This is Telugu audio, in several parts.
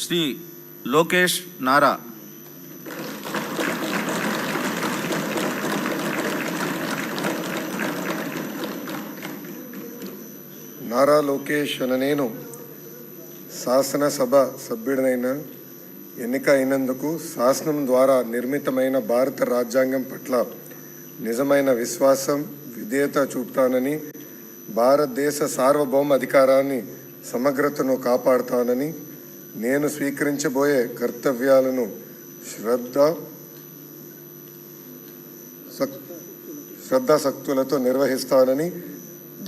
శ్రీ లోకేష్ నారా. నారా లోకేష్ అనే నేను శాసనసభ సభ్యుడినైన ఎన్నిక అయినందుకు శాసనం ద్వారా నిర్మితమైన భారత రాజ్యాంగం పట్ల నిజమైన విశ్వాసం విధేయత చూపుతానని, భారతదేశ సార్వభౌమ అధికారాన్ని సమగ్రతను కాపాడుతానని, నేను స్వీకరించబోయే కర్తవ్యాలను శ్రద్ధాశక్తులతో నిర్వహిస్తానని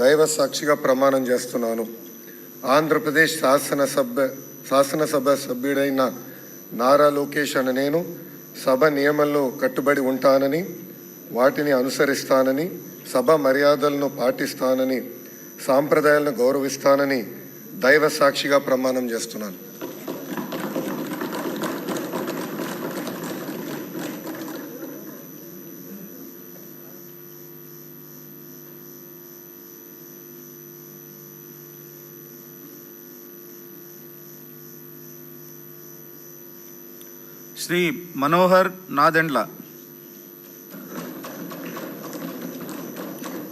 దైవ సాక్షిగా ప్రమాణం చేస్తున్నాను. ఆంధ్రప్రదేశ్ శాసనసభ సభ్యుడైన నారా లోకేష్ అనే నేను సభ నియమాల్లో కట్టుబడి ఉంటానని, వాటిని అనుసరిస్తానని, సభ మర్యాదలను పాటిస్తానని, సాంప్రదాయాలను గౌరవిస్తానని దైవ సాక్షిగా ప్రమాణం చేస్తున్నాను. శ్రీ మనోహర్ నాదెండ్ల.